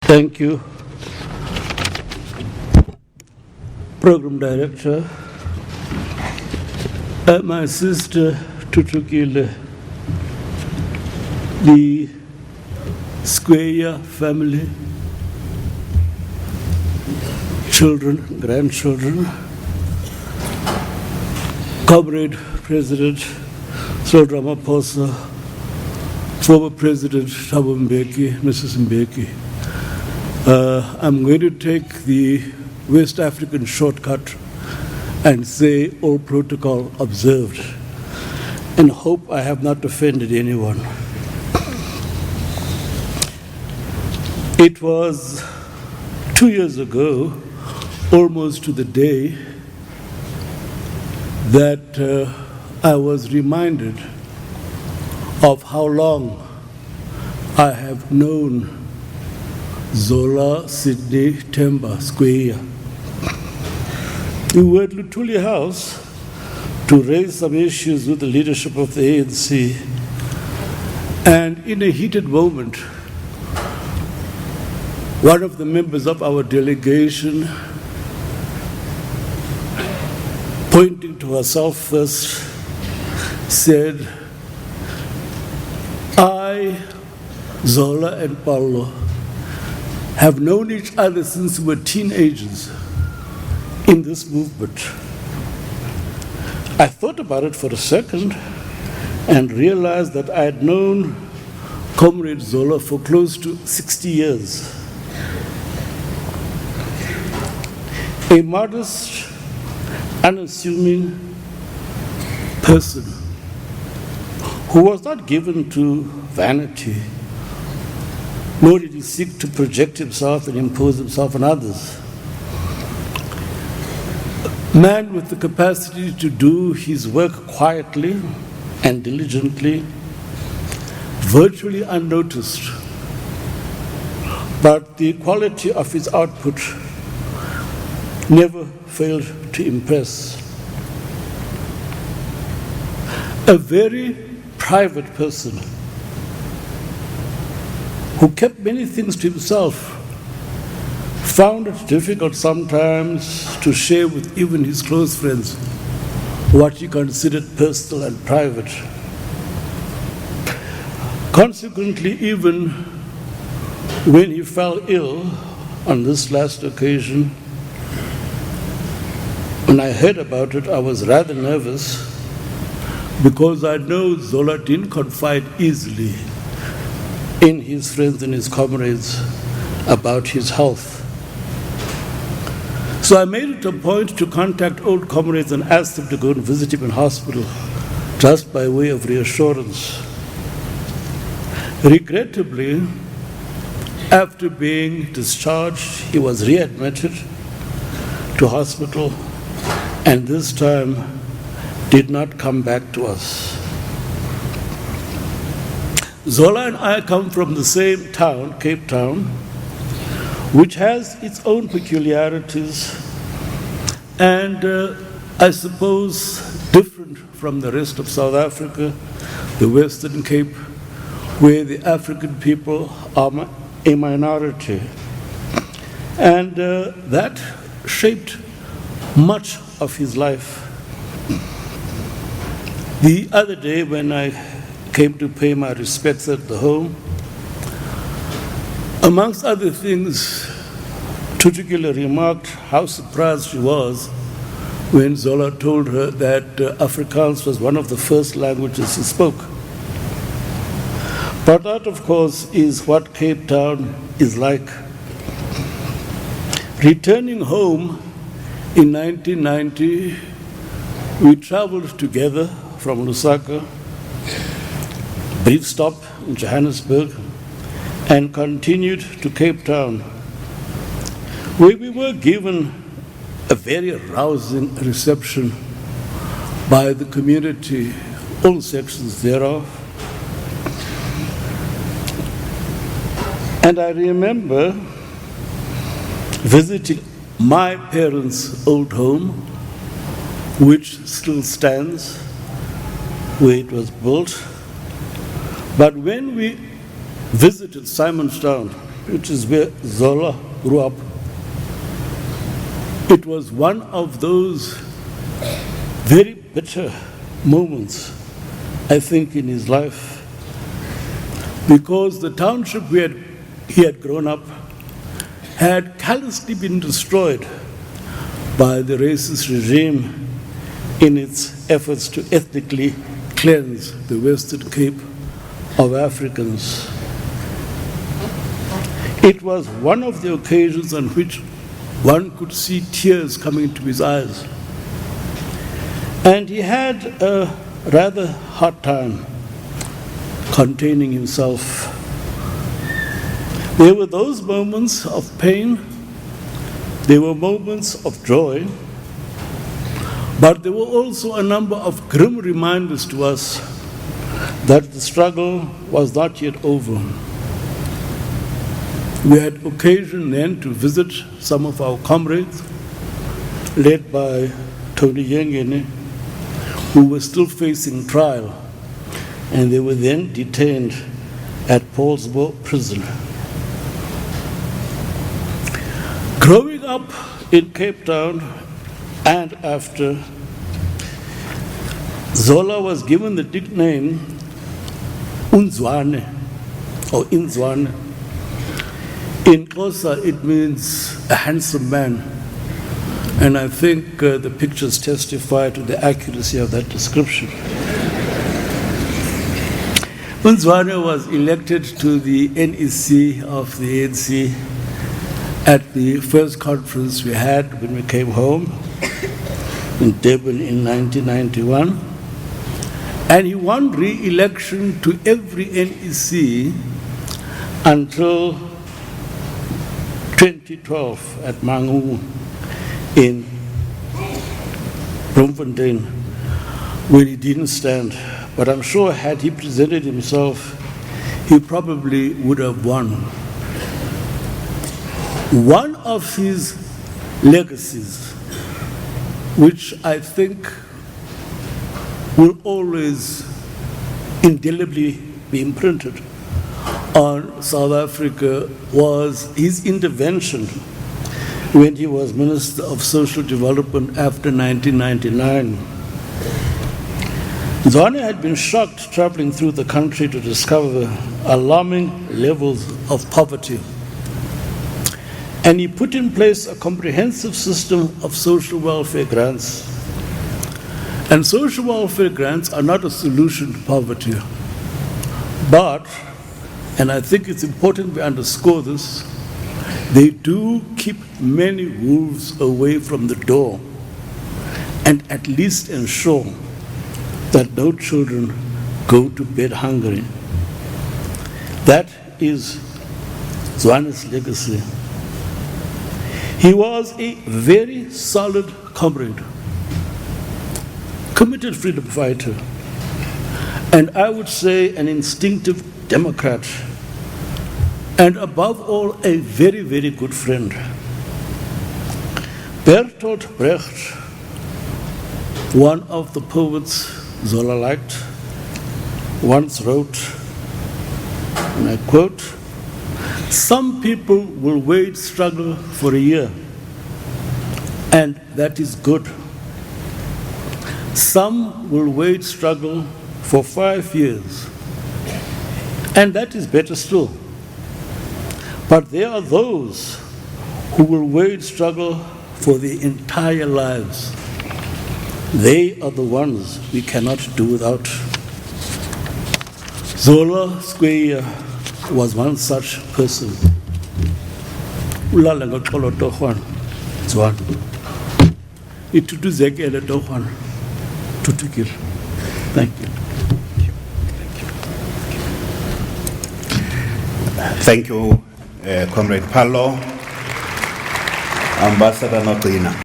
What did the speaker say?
Thank you, Program Director. My sister Tutukile, the Skweyiya family, children, grandchildren, Comrade President Cyril Ramaphosa, former President Thabo Mbeki, Mrs. Mbeki. I'm going to take the West African shortcut and say all protocol observed, and hope I have not offended anyone. It was 2 years ago, almost to the day, that I was reminded of how long I have known Zola Skweyiya. We were at Luthuli House to raise some issues with the leadership of the ANC, and in a heated moment, one of the members of our delegation, pointing to herself first, said, I, Zola and Pallo, have known each other since we were teenagers in this movement. I thought about it for a second and realized that I had known Comrade Zola for close to 60 years. A modest, unassuming person who was not given to vanity, nor did he seek to project himself and impose himself on others. Man with the capacity to do his work quietly and diligently, virtually unnoticed, but the quality of his output never failed to impress. A very private person who kept many things to himself, found it difficult sometimes to share with even his close friends what he considered personal and private. Consequently, even when he fell ill on this last occasion, when I heard about it, I was rather nervous because I know Zola didn't confide easily in his friends and his comrades about his health. So I made it a point to contact old comrades and ask them to go and visit him in hospital, just by way of reassurance. Regrettably, after being discharged, he was readmitted to hospital, and this time did not come back to us. Zola and I come from the same town, Cape Town, which has its own peculiarities and I suppose different from the rest of South Africa, the Western Cape, where the African people are a minority. And that shaped much of his life. The other day when I came to pay my respects at the home, amongst other things, Tutukile remarked how surprised she was when Zola told her that Afrikaans was one of the first languages he spoke. But that, of course, is what Cape Town is like. Returning home in 1990, we traveled together from Lusaka, brief stop in Johannesburg, and continued to Cape Town, where we were given a very rousing reception by the community, all sections thereof. And I remember visiting my parents' old home, which still stands where it was built. But when we visited Simonstown, which is where Zola grew up, it was one of those very bitter moments, I think, in his life, because the township where he had grown up had callously been destroyed by the racist regime in its efforts to ethnically cleanse the Western Cape of Africans. It was one of the occasions on which one could see tears coming into his eyes. And he had a rather hard time containing himself. There were those moments of pain, there were moments of joy, but there were also a number of grim reminders to us that the struggle was not yet over. We had occasion then to visit some of our comrades, led by Tony Yengene, who were still facing trial, and they were then detained at Paulsbo prison. Growing up in Cape Town and after, Zola was given the nickname Unzwane, or Inzwane. In Xhosa, it means a handsome man. And I think the pictures testify to the accuracy of that description. Unzwane was elected to the NEC of the ANC at the first conference we had when we came home in Durban in 1991. And he won re-election to every NEC until 2012 at Mangu in Bloemfontein, where he didn't stand. But I'm sure had he presented himself, he probably would have won. One of his legacies, which I think will always indelibly be imprinted on South Africa, was his intervention when he was Minister of Social Development after 1999. Zwane had been shocked traveling through the country to discover alarming levels of poverty. And he put in place a comprehensive system of social welfare grants. And social welfare grants are not a solution to poverty, but, and I think it's important we underscore this, they do keep many wolves away from the door and at least ensure that no children go to bed hungry. That is Zwane's legacy. He was a very solid comrade, committed freedom fighter, and I would say an instinctive Democrat, and above all, a very, very good friend. Bertolt Brecht, one of the poets Zola liked, once wrote, and I quote, "Some people will wage struggle for a year, and that is good. Some will wage struggle for 5 years, and that is better still. But there are those who will wage struggle for their entire lives. They are the ones we cannot do without." Zola Skweyiya was one such person. Ulala ngoxolo torhwana, Zwane. Itutuzekele torhwana, tutukile. Thank you. Thank you, Comrade Pallo. Ambassador Nogcina.